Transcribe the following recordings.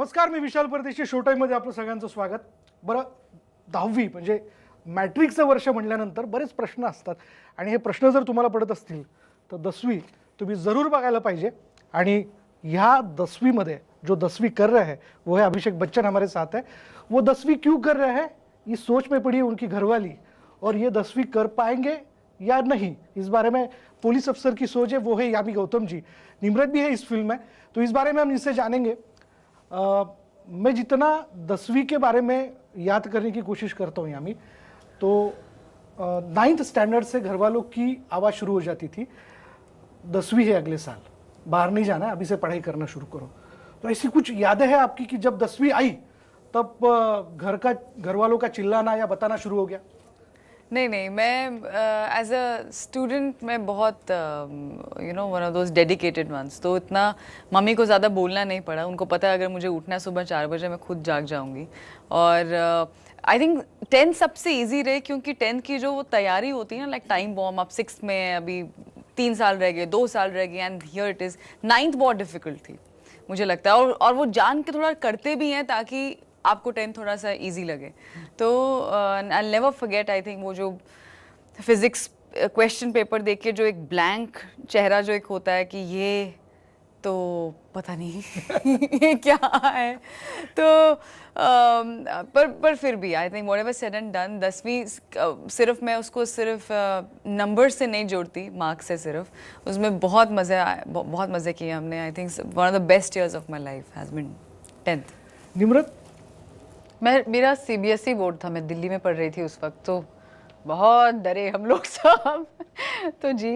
नमस्कार, मी विशाल परदेशी. शो टाईममध्ये आपलं सगळ्यांचं स्वागत. बरं, 10वी म्हणजे मॅट्रिकचं वर्ष म्हटल्यानंतर बरेच प्रश्न असतात आणि हे प्रश्न जर तुम्हाला पडत असतील तर 10वीं तुम्ही जरूर बघायला पाहिजे. आणि ह्या 10वीं में जो 10वीं कर रहे हैं वो है अभिषेक बच्चन हमारे साथ है. वो 10वीं क्यों कर रहे हैं, ये सोच में पड़ी है उनकी घरवाली, और ये 10वीं कर पाएंगे या नहीं, इस बारे में पुलिस अफसर की सोच है. वो है यामी गौतम जी. निम्रत भी है इस फिल्म में, तो इस बारे में हम इनसे जानेंगे. मैं जितना 10वीं के बारे में याद करने की कोशिश करता हूँ यामी, तो 9th स्टैंडर्ड से घर वालों की आवाज़ शुरू हो जाती थी, 10वीं है अगले साल, बाहर नहीं जाना है, अभी से पढ़ाई करना शुरू करो. तो ऐसी कुछ यादें हैं आपकी कि जब 10वीं आई तब घर वालों का चिल्लाना या बताना शुरू हो गया? नहीं, मैं एज अ स्टूडेंट मैं बहुत one of those dedicated ones, तो इतना मम्मी को ज़्यादा बोलना नहीं पड़ा. उनको पता है अगर मुझे उठना है सुबह 4 बजे मैं खुद जाग जाऊंगी. और आई थिंक 10th सबसे इजी रहे, क्योंकि 10th की जो वो तैयारी होती है ना, लाइक टाइम बॉम्ब, आप 6th में है, अभी 3 साल रह गए, 2 साल रह गए, and here it is. 9th बहुत डिफिकल्ट थी मुझे लगता है, और वो जान के थोड़ा करते भी हैं ताकि आपको 10th थोड़ा सा इजी लगे. तो I never forget, I think वो जो फिजिक्स क्वेश्चन पेपर देख के जो एक ब्लैंक चेहरा जो एक होता है कि ये तो पता नहीं ये क्या है. तो पर फिर भी I think whatever said and done, 10वीं सिर्फ मैं उसको सिर्फ नंबर से नहीं जोड़ती, मार्क्स से सिर्फ. उसमें बहुत मज़े किए हमने. I think one of the best years of my life has been 10th. Nimrat? मेरा CBSE बोर्ड था, मैं दिल्ली में पढ़ रही थी उस वक्त, तो बहुत डरे हम लोग सब. तो जी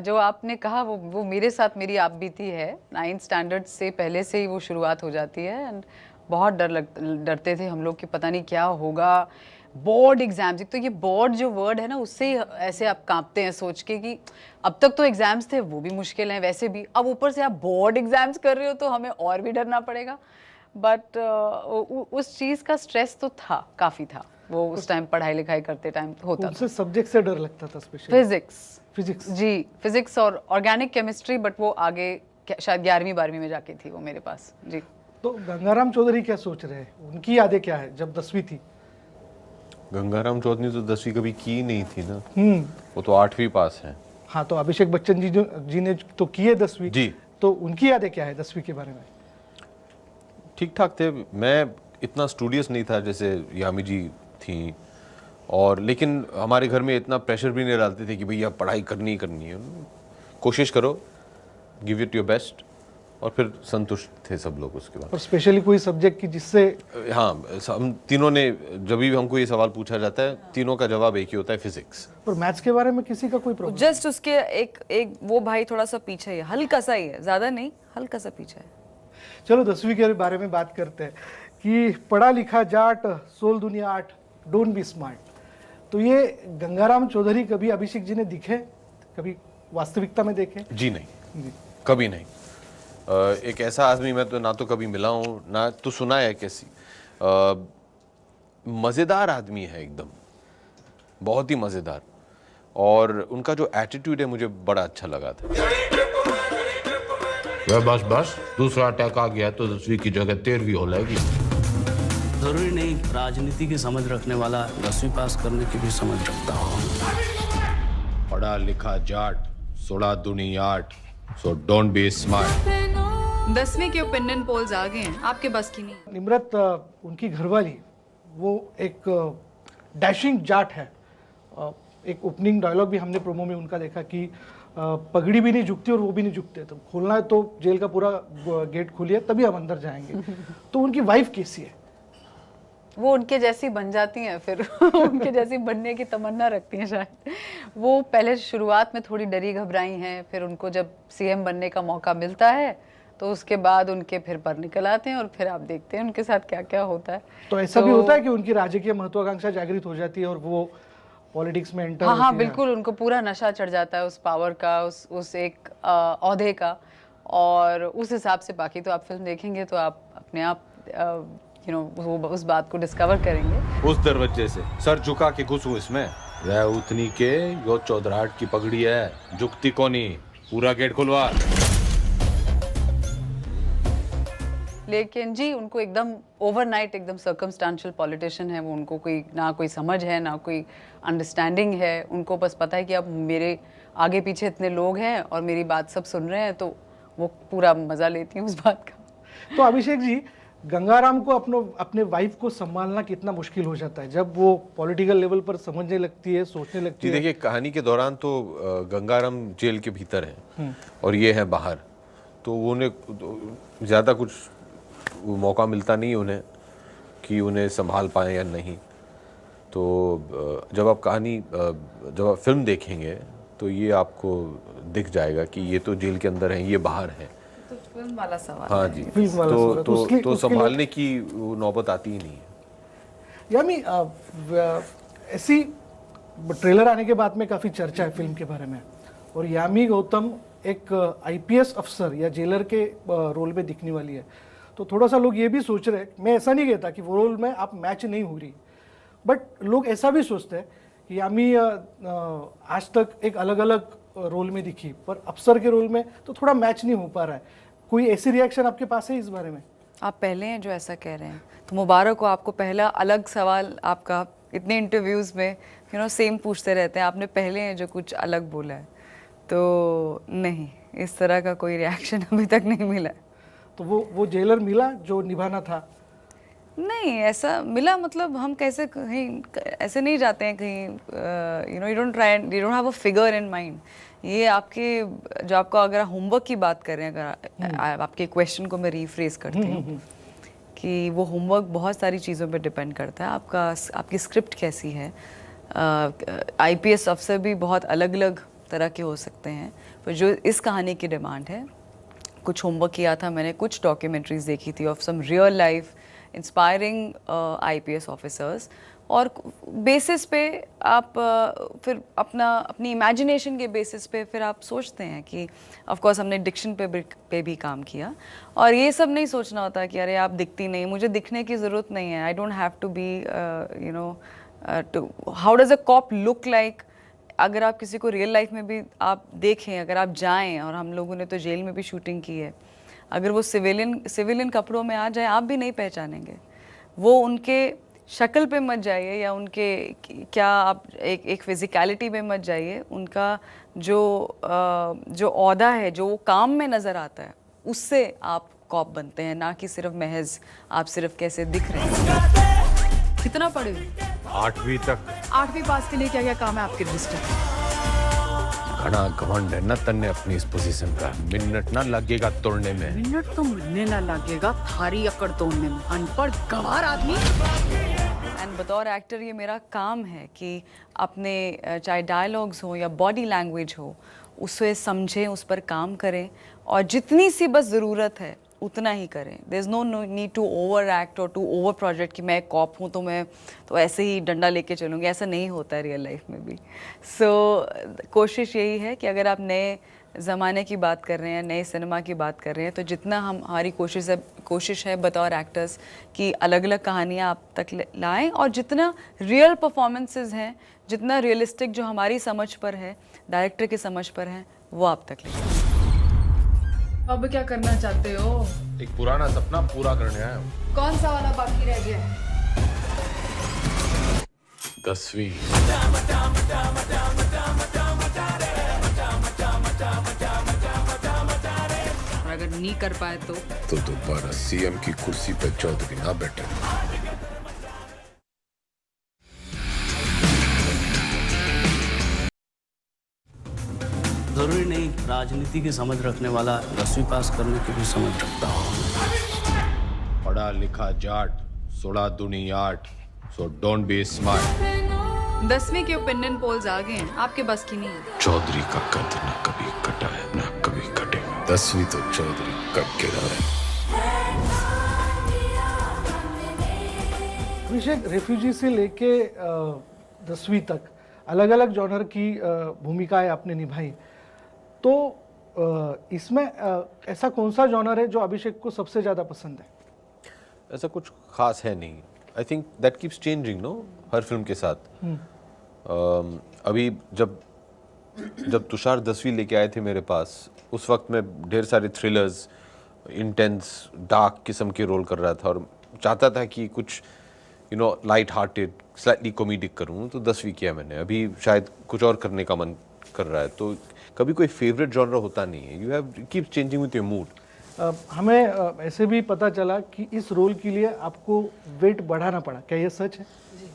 जो आपने कहा वो मेरे साथ मेरी आप बीती है. 9th स्टैंडर्ड से पहले से ही वो शुरुआत हो जाती है, एंड बहुत डरते थे हम लोग कि पता नहीं क्या होगा. बोर्ड एग्जाम्स, तो ये बोर्ड जो वर्ड है ना, उससे ही ऐसे आप कांपते हैं सोच के कि अब तक तो एग्जाम्स थे वो भी मुश्किल हैं वैसे भी, अब ऊपर से आप बोर्ड एग्जाम्स कर रहे हो तो हमें और भी डरना पड़ेगा. बट उस चीज़ का स्ट्रेस तो था, काफ़ी था वो उस टाइम पढ़ाई लिखाई करते टाइम होता था. कौन से सब्जेक्ट से डर लगता था स्पेशली? फिजिक्स जी, फिजिक्स और ऑर्गेनिक केमिस्ट्री, बट वो आगे शायद 11वीं 12वीं में जाके थी वो मेरे पास जी. तो गंगाराम चौधरी क्या सोच रहे हैं, उनकी यादें क्या है जब 10वीं थी? गंगाराम चौधरी तो 10वीं कभी की नहीं थी ना. वो तो 8वीं पास है. हाँ, तो अभिषेक बच्चन जी ने तो की है 10वीं जी. तो उनकी यादें क्या है 10वीं के बारे में? ठीक ठाक थे. मैं इतना स्टूडियस नहीं था जैसे यामी जी थी, और लेकिन हमारे घर में इतना प्रेशर भी नहीं डालते थे कि भैया पढ़ाई करनी है. कोशिश करो, गिव इट योर बेस्ट, और फिर संतुष्ट थे सब लोग उसके बाद. और स्पेशली कोई सब्जेक्ट की जिससे? हाँ, हम तीनों ने, जब भी हमको ये सवाल पूछा जाता है, तीनों का जवाब एक ही होता है, फिजिक्स. और मैथ्स के बारे में किसी का कोई प्रॉब्लम? जस्ट उसके एक वो भाई थोड़ा सा पीछे है, हल्का सा ही है, ज़्यादा नहीं, हल्का सा पीछे है. चलो 10वीं के बारे में बात करते हैं कि पढ़ा लिखा जाट, सोल दुनिया आठ, डोंट बी स्मार्ट. तो ये गंगाराम चौधरी कभी अभिषेक जी ने दिखे, कभी वास्तविकता में देखे? जी नहीं, कभी नहीं. एक ऐसा आदमी मैं तो ना तो कभी मिला हूँ ना तो सुना है. कैसी मज़ेदार आदमी है, एकदम बहुत ही मज़ेदार. और उनका जो एटीट्यूड है मुझे बड़ा अच्छा लगा था. बस दूसरा अटैक आ गया तो 10वीं की जगह 13वीं हो जाएगी. जरूरी नहीं राजनीति की समझ रखने वाला 10वीं पास करने की भी समझ रखता हो. पढ़ा लिखा जाट, सोड़ा दुनिया आठ, सो डोंट बी स्मार्ट. 10वीं के ओपिनियन पोल्स आ गए हैं, आपके बस की नहीं. निम्रत, उनकी घरवाली वो एक डैशिंग जाट है. एक ओपनिंग डायलॉग भी हमने प्रोमो में उनका देखा कि पगड़ी भी नहीं झुकती और वो भी नहीं झुकते, तो खोलना है तो जेल का पूरा गेट खोलिए तभी हम अंदर जाएंगे. तो उनकी वाइफ कैसी है? वो उनके जैसी बन जाती हैं फिर उनके जैसी बनने की तमन्ना रखती हैं शायद. वो पहले शुरुआत में थोड़ी डरी घबराई हैं, फिर उनको जब CM बनने का मौका मिलता है तो उसके बाद उनके फिर पर निकल आते हैं, और फिर आप देखते हैं उनके साथ क्या क्या होता है. तो ऐसा भी होता है कि उनकी राजकीय महत्वाकांक्षा जागृत हो जाती है और वो पॉलिटिक्स में एंटर हाँ, बिल्कुल. उनको पूरा नशा चढ़ जाता है उस पावर का, उस एक औहदे का, और उस हिसाब से बाकी तो आप फिल्म देखेंगे तो आप अपने आप उस बात को डिस्कवर करेंगे. उस दरवाजे से सर झुका के घुसूं इसमें. रह उतनी के यो चौधराहट की पगड़ी है, झुकती कोनी. पूरा गेट खुलवा. लेकिन जी उनको एकदम ओवरनाइट एकदम सर्कमस्टांशियल पॉलिटिशियन है वो, उनको कोई ना कोई समझ है ना कोई अंडरस्टैंडिंग है, उनको बस पता है कि अब मेरे आगे पीछे इतने लोग हैं और मेरी बात सब सुन रहे हैं, तो वो पूरा मज़ा लेती हैं उस बात का। तो अभिषेक जी, गंगाराम को अपने वाइफ को संभालना कितना मुश्किल हो जाता है जब वो पॉलिटिकल लेवल पर समझने लगती है, सोचने लगती जी है? देखिए, कहानी के दौरान तो गंगाराम जेल के भीतर है और ये है बाहर, तो वो उन्हें ज़्यादा कुछ मौका मिलता नहीं उन्हें कि उन्हें संभाल पाएँ या नहीं। तो जब आप फिल्म देखेंगे तो ये आपको दिख जाएगा कि ये तो जेल के अंदर है, ये बाहर है। तो फिल्म वाला सवाल हाँ है। जी, फिल्म वाला सवाल है, तो उसके लिए- संभालने की वो नौबत आती ही नहीं है। यामी ऐसी ट्रेलर आने के बाद में काफ़ी चर्चा है फिल्म के बारे में, और यामी गौतम एक आईपीएस अफसर या जेलर के रोल में दिखने वाली है। तो थोड़ा सा लोग ये भी सोच रहे हैं, मैं ऐसा नहीं कहता कि वो रोल में आप मैच नहीं हो रही, बट लोग ऐसा भी सोचते हैं कि यामी आज तक एक अलग अलग रोल में दिखी, पर अफसर के रोल में तो थोड़ा मैच नहीं हो पा रहा है। कोई ऐसी रिएक्शन आपके पास है इस बारे में? आप पहले हैं जो ऐसा कह रहे हैं, तो मुबारक हो आपको। पहला अलग सवाल आपका, इतने इंटरव्यूज़ में सेम पूछते रहते हैं, आपने पहले हैं जो कुछ अलग बोला है। तो नहीं, इस तरह का कोई रिएक्शन अभी तक नहीं मिला है। तो वो जेलर मिला जो निभाना था? नहीं, ऐसा मिला मतलब हम कैसे कहीं ऐसे नहीं जाते हैं कहीं, you don't try, you don't have a figure in mind. ये आपके जो आपका, अगर होमवर्क की बात करें, अगर आपके क्वेश्चन को मैं रीफ्रेज करती हूँ कि वो होमवर्क बहुत सारी चीज़ों पे डिपेंड करता है। आपकी स्क्रिप्ट कैसी है। आईपीएस अफसर भी बहुत अलग अलग तरह के हो सकते हैं, पर जो इस कहानी की डिमांड है, कुछ होमवर्क किया था मैंने, कुछ डॉक्यूमेंट्रीज देखी थी of some real life inspiring IPS officers, और बेसिस पे आप फिर अपनी इमेजिनेशन के बेसिस पे फिर आप सोचते हैं कि ऑफ कोर्स हमने डिक्शन पे भी काम किया, और ये सब नहीं सोचना होता कि अरे आप दिखती नहीं, मुझे दिखने की ज़रूरत नहीं है। I don't have to be how does a cop look like. अगर आप किसी को रियल लाइफ में भी आप देखें, अगर आप जाएं, और हम लोगों ने तो जेल में भी शूटिंग की है, अगर वो सिविलियन कपड़ों में आ जाए, आप भी नहीं पहचानेंगे। वो उनके शक्ल पे मत जाइए, या उनके क्या आप एक फिजिकलिटी में मत जाइए, उनका जो औहदा है, जो वो काम में नज़र आता है, उससे आप कॉप बनते हैं, ना कि सिर्फ महज आप सिर्फ कैसे दिख रहे हैं। कितना पढ़े? 8वीं तक। 8वीं पास के लिए क्या क्या काम है आपके रजिस्टर में? घना घमंड है ना तन्ने अपनी इस पोजीशन का, मिनट ना लगेगा तोड़ने में। मिनट तो मिलने ना लगेगा थारी अकड़ तोड़ने में, अनपढ़ गंवार आदमी। एंड बतौर एक्टर ये मेरा काम है कि अपने चाहे डायलॉग्स हो या बॉडी लैंग्वेज हो, उसे समझें, उस पर काम करें, और जितनी सी बस ज़रूरत है उतना ही करें। There is no need to over act और टू ओवर प्रोजेक्ट कि मैं कॉप हूँ तो मैं तो ऐसे ही डंडा लेके चलूँगी, ऐसा नहीं होता है रियल लाइफ में भी। कोशिश यही है कि अगर आप नए ज़माने की बात कर रहे हैं, नए सिनेमा की बात कर रहे हैं, तो जितना हमारी कोशिश है बतौर एक्टर्स कि अलग अलग कहानियाँ आप तक लाएं, और जितना रियल परफॉर्मेंसेस हैं, जितना रियलिस्टिक जो हमारी समझ पर है, डायरेक्टर की समझ पर है, वो आप तक ले। अब क्या करना चाहते हो? एक पुराना सपना पूरा करने आया हूँ। कौन सा वाला बाकी रह गया है? 10वीं। और अगर नहीं कर पाए तो दोबारा सीएम की कुर्सी पर चौधरी ना बैठे। जरूरी नहीं राजनीति की समझ रखने वाला 10वीं पास करने की भी समझ रखता हो। पढ़ा लिखा जाट, सोड़ा दुनी आट, सो डोंट बी स्मार्ट। 10वीं के ओपिनियन पोल्स आ गए हैं, आपके बस की नहीं है। चौधरी का कद न कभी कटा है न कभी कटेगा। 10वीं तो चौधरी कट के रहा है। अभिषेक, रेफ्यूजी से लेके 10वीं तक अलग अलग जॉनर की भूमिकाएं आपने निभाई, तो इसमें ऐसा कौन सा जॉनर है जो अभिषेक को सबसे ज़्यादा पसंद है? ऐसा कुछ खास है नहीं। I think that keeps changing no, हर फिल्म के साथ। अभी जब तुषार 10वीं लेके आए थे मेरे पास, उस वक्त मैं ढेर सारे थ्रिलर्स इंटेंस डार्क किस्म के रोल कर रहा था और चाहता था कि कुछ लाइट हार्टेड स्लाइटली कॉमेडिक करूँ, तो 10वीं किया मैंने। अभी शायद कुछ और करने का मन कर रहा है, तो कभी कोई फेवरेट जॉनर होता नहीं है, you have keep changing with your mood. हमें ऐसे भी पता चला कि इस रोल के लिए आपको वेट बढ़ाना पड़ा, क्या ये सच है? जी।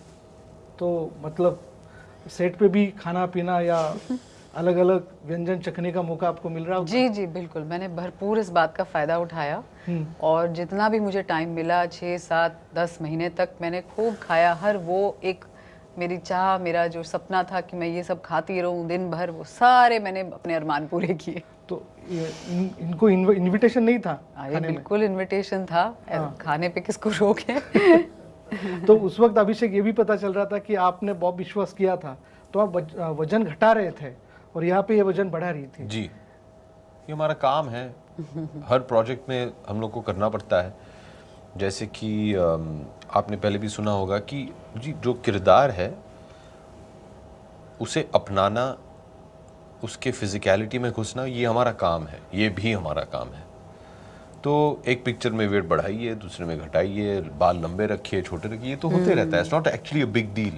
तो मतलब सेट पे भी खाना पीना या अलग अलग व्यंजन चखने का मौका आपको मिल रहा होगा? जी जी बिल्कुल, मैंने भरपूर इस बात का फ़ायदा उठाया और जितना भी मुझे टाइम मिला 6, 7, 10 महीने तक मैंने खूब खाया। हर वो एक मेरी चाह, मेरा जो सपना था कि मैं ये सब खाती रहूं दिन भर, वो सारे मैंने अपने अरमान पूरे किए। तो इनको इनविटेशन नहीं था ये बिल्कुल इनविटेशन था, खाने पे किसको रोक है। तो उस वक्त अभिषेक ये भी पता चल रहा था कि आपने बहुत विश्वास किया था, तो आप वजन घटा रहे थे और यहाँ पे ये वजन बढ़ा रही थी। जी, ये हमारा काम है, हर प्रोजेक्ट में हम लोग को करना पड़ता है। जैसे कि आपने पहले भी सुना होगा कि जी जो किरदार है उसे अपनाना, उसके फिजिकलिटी में घुसना, ये हमारा काम है, ये भी हमारा काम है। तो एक पिक्चर में वेट बढ़ाइए, दूसरे में घटाइए, बाल लंबे रखिए, छोटे रखिए, तो होते रहता है। It's not actually a big deal.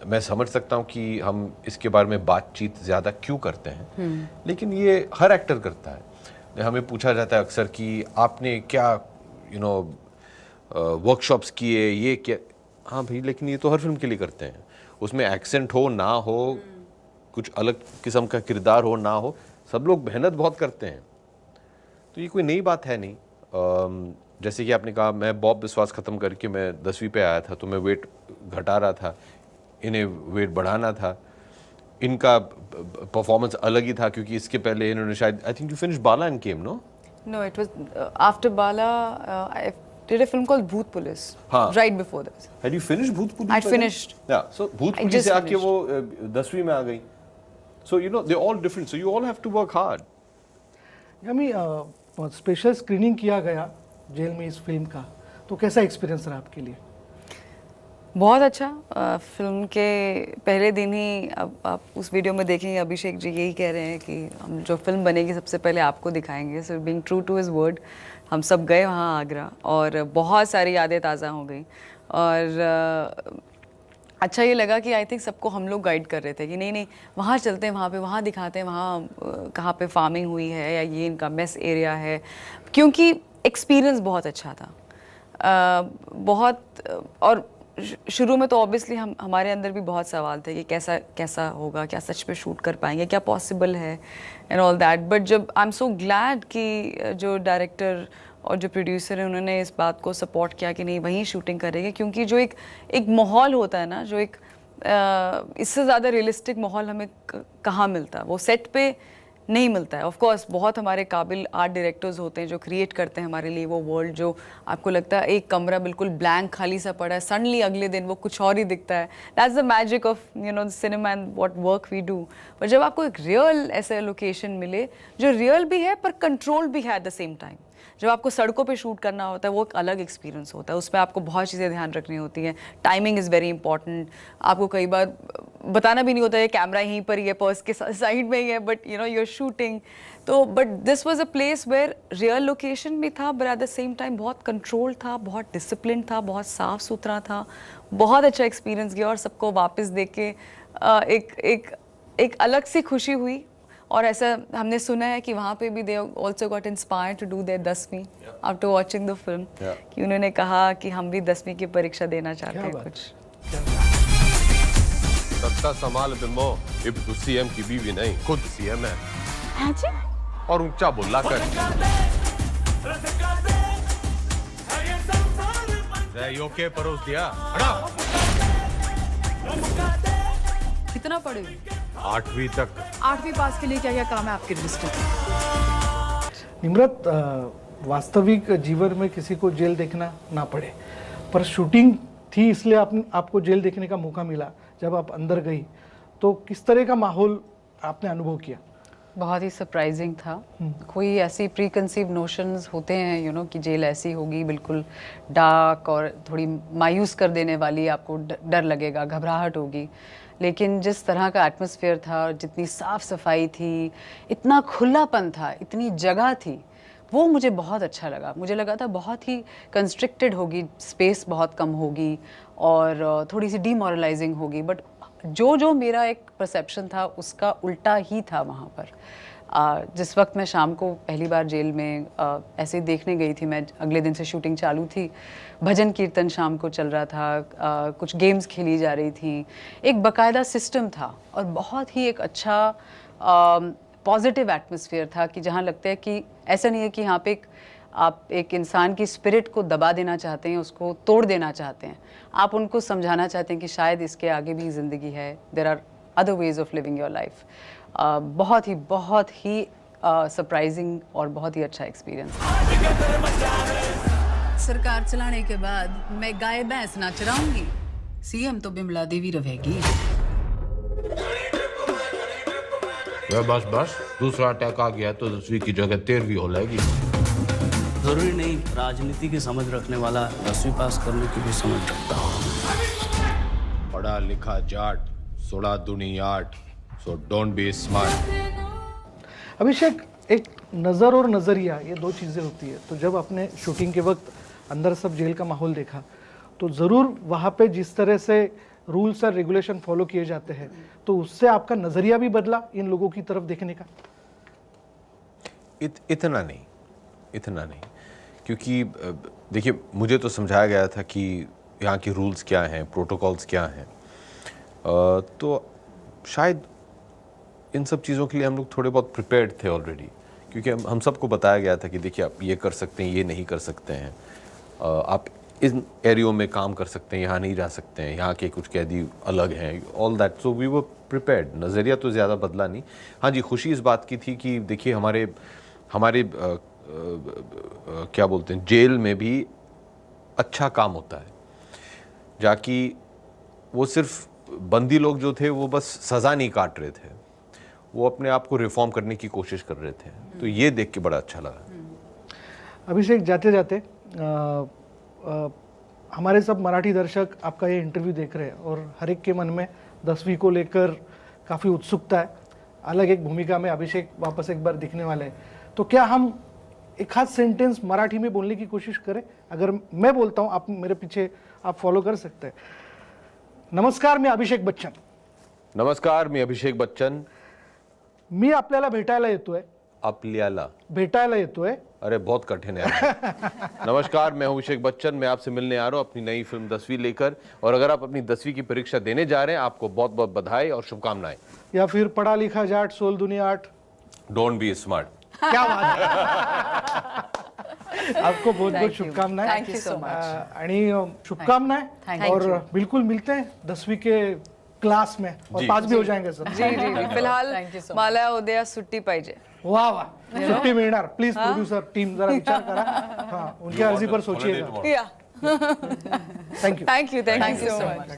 मैं समझ सकता हूँ कि हम इसके बारे में बातचीत ज़्यादा क्यों करते हैं, लेकिन ये हर एक्टर करता है। हमें पूछा जाता है अक्सर कि आपने क्या वर्कशॉप्स किए, ये क्या। हाँ भाई, लेकिन ये तो हर फिल्म के लिए करते हैं। उसमें एक्सेंट हो ना हो, कुछ अलग किस्म का किरदार हो ना हो, सब लोग मेहनत बहुत करते हैं। तो ये कोई नई बात है नहीं। जैसे कि आपने कहा, मैं बॉब विश्वास ख़त्म करके मैं 10वीं पे आया था, तो मैं वेट घटा रहा था, इन्हें वेट बढ़ाना था। इनका परफॉर्मेंस अलग ही था क्योंकि इसके पहले इन्होंने शायद, I think you finish Bala and came, no? No, it was after Bala. I did a film called Bhoot Police. हाँ. Right before this. Had you finished भूत police? I'd finished. Yeah, so भूत I पुलिस just से आके finished. वो 10वीं में आ गई। So they're all different. So you all have to work hard. Yami special screening किया गया जेल में इस फिल्म का, तो कैसा एक्सपीरियंस रहा आपके लिए? बहुत अच्छा। फिल्म के पहले दिन ही, अब आप उस वीडियो में देखेंगे अभिषेक जी यही कह रहे हैं कि हम जो फिल्म बनेगी सबसे पहले आपको दिखाएंगे। So being true to his word, हम सब गए वहाँ आगरा और बहुत सारी यादें ताज़ा हो गई। और अच्छा ये लगा कि आई थिंक सबको हम लोग गाइड कर रहे थे कि नहीं नहीं वहाँ चलते हैं, वहाँ पे वहाँ दिखाते हैं, वहाँ कहाँ पे फार्मिंग हुई है या ये इनका मेस एरिया है, क्योंकि एक्सपीरियंस बहुत अच्छा था। और शुरू में तो ऑब्वियसली हमारे अंदर भी बहुत सवाल थे कि कैसा होगा, क्या सच में शूट कर पाएंगे, क्या पॉसिबल है एंड ऑल दैट। बट जब आई एम सो ग्लैड कि जो डायरेक्टर और जो प्रोड्यूसर है उन्होंने इस बात को सपोर्ट किया कि नहीं वहीं शूटिंग करेंगे, क्योंकि जो एक माहौल होता है ना, जो एक इससे ज़्यादा रियलिस्टिक माहौल हमें कहाँ मिलता है, वो सेट पे नहीं मिलता है। ऑफ कोर्स बहुत हमारे काबिल आर्ट डायरेक्टर्स होते हैं जो क्रिएट करते हैं हमारे लिए वो वर्ल्ड, जो आपको लगता है एक कमरा बिल्कुल ब्लैंक खाली सा पड़ा है, सडनली अगले दिन वो कुछ और ही दिखता है। That's the magic of cinema and what work we do. पर जब आपको एक रियल ऐसे लोकेशन मिले जो रियल भी है पर कंट्रोल भी है एट द सेम टाइम, जब आपको सड़कों पे शूट करना होता है वो एक अलग एक्सपीरियंस होता है। उसमें आपको बहुत चीज़ें ध्यान रखनी होती हैं। Timing is very important. आपको कई बार बताना भी नहीं होता है कैमरा यहीं पर ही है, पर्स के साइड में ही है, बट यू आर शूटिंग। तो but this was a place where real location भी था, but at the same time बहुत कंट्रोल था, बहुत डिसिप्लिन था, बहुत साफ़ सुथरा था। बहुत अच्छा एक्सपीरियंस गया और सबको वापस देख के एक अलग सी खुशी हुई। और ऐसा हमने सुना है कि वहाँ पे भी they also got inspired to do their 10वीं आफ्टर वॉचिंग द फिल्म, कि उन्होंने कहा कि हम भी 10वीं की परीक्षा देना चाहते हैं कुछ। सत्ता संभाल बिम्बो, अब तू सीएम की बीवी नहीं, खुद सीएम है। हाँ जी? और ऊंचा बोला कर। ओके परोस दिया, हटा। कितना पढ़े? 8वीं तक। 8वीं पास के लिए क्या क्या काम है आपके रजिस्टर में? निम्रत, वास्तविक जीवन में किसी को जेल देखना ना पड़े, पर शूटिंग थी इसलिए आपको जेल देखने का मौका मिला। जब आप अंदर गई तो किस तरह का माहौल आपने अनुभव किया? बहुत ही सरप्राइजिंग था। कोई ऐसी प्री कंसीव नोशंस होते हैं यू नो कि जेल ऐसी होगी, बिल्कुल डार्क और थोड़ी मायूस कर देने वाली, आपको डर लगेगा, घबराहट होगी। लेकिन जिस तरह का एटमॉस्फेयर था, जितनी साफ सफाई थी, इतना खुलापन था, इतनी जगह थी, वो मुझे बहुत अच्छा लगा। मुझे लगा था बहुत ही कंस्ट्रिक्टेड होगी, स्पेस बहुत कम होगी और थोड़ी सी डीमोरलाइजिंग होगी, बट जो मेरा एक परसेप्शन था उसका उल्टा ही था वहाँ पर। जिस वक्त मैं शाम को पहली बार जेल में ऐसे ही देखने गई थी, मैं अगले दिन से शूटिंग चालू थी, भजन कीर्तन शाम को चल रहा था, कुछ गेम्स खेली जा रही थी, एक बाकायदा सिस्टम था और बहुत ही एक अच्छा पॉजिटिव एटमॉस्फेयर था कि जहाँ लगता है कि ऐसा नहीं है कि यहाँ पे आप एक इंसान की स्पिरिट को दबा देना चाहते हैं, उसको तोड़ देना चाहते हैं, आप उनको समझाना चाहते हैं कि शायद इसके आगे भी ज़िंदगी है, there are other ways of living your life. बहुत ही सरप्राइजिंग और बहुत ही अच्छा एक्सपीरियंस। सरकार चलाने के बाद मैं गाय भैंस ना चराऊंगी, सीएम तो बिमला देवी रहेगी। बस दूसरा अटैक आ गया तो 10वीं की जगह 13वीं हो जाएगी। जरूरी नहीं राजनीति की समझ रखने वाला 10वीं पास करने की भी समझ रखता हो। पढ़ा लिखा जाट, सोड़ा दुनी आट, सो डोंट बी स्मार्ट। अभिषेक, एक नज़र और नज़रिया, ये दो चीज़ें होती है। तो जब आपने शूटिंग के वक्त अंदर सब जेल का माहौल देखा, तो ज़रूर वहाँ पे जिस तरह से रूल्स और रेगुलेशन फॉलो किए जाते हैं, तो उससे आपका नज़रिया भी बदला इन लोगों की तरफ देखने का? इतना नहीं, क्योंकि देखिए मुझे तो समझाया गया था कि यहाँ के रूल्स क्या हैं, प्रोटोकॉल्स क्या हैं, तो शायद इन सब चीज़ों के लिए हम लोग थोड़े बहुत प्रिपेयर्ड थे ऑलरेडी, क्योंकि हम सबको बताया गया था कि देखिए आप ये कर सकते हैं, ये नहीं कर सकते हैं, आप इन एरियो में काम कर सकते हैं, यहाँ नहीं जा सकते हैं, यहाँ के कुछ कैदी अलग हैं, all that. So we were prepared. नज़रिया तो ज़्यादा बदला नहीं। हाँ जी, खुशी इस बात की थी कि देखिए हमारे क्या बोलते हैं, जेल में भी अच्छा काम होता है, जाकि वो सिर्फ बंदी लोग जो थे वो बस सज़ा नहीं काट रहे थे, वो अपने आप को रिफॉर्म करने की कोशिश कर रहे थे। तो ये देख के बड़ा अच्छा लगा। अभिषेक, जाते जाते हमारे सब मराठी दर्शक आपका ये इंटरव्यू देख रहे हैं और हर एक के मन में 10वीं को लेकर काफ़ी उत्सुकता है। अलग एक भूमिका में अभिषेक वापस एक बार दिखने वाले हैं, तो क्या हम एक खास सेंटेंस मराठी में बोलने की कोशिश करें? अगर मैं बोलता हूँ, आप मेरे पीछे आप फॉलो कर सकते हैं। नमस्कार, मी अभिषेक बच्चन. नमस्कार, मी अभिषेक बच्चन. मी आपल्याला भेटायला येतोय. आपल्याला भेटायला येतोय. अरे बहुत कठिन है. नमस्कार, मैं अभिषेक बच्चन. मैं आपसे मिलने आ रहा हूँ अपनी नई फिल्म 10वीं लेकर. और अगर आप अपनी 10वीं की परीक्षा देने जा रहे हैं, आपको बहुत बहुत बधाई और शुभकामनाएं. या फिर पढ़ा लिखा जाट सोल दुनिया आठ. Don't be smart. क्या बात है. आपको बहुत बहुत शुभकामनाएं. Thank you so much. आणि शुभकामनाएं और बिल्कुल मिलते हैं 10वीं के क्लास में और पास भी हो जाएंगे सर. जी जी जी. फिलहाल मला उद्या सुट्टी पाहिजे. वाह वाह, छुट्टी मिळणार. प्लीज प्रोड्यूसर टीम जरा विचार करा. हाँ, उनकी अर्जी पर सोचिएगा. या thank you. Thank you so much.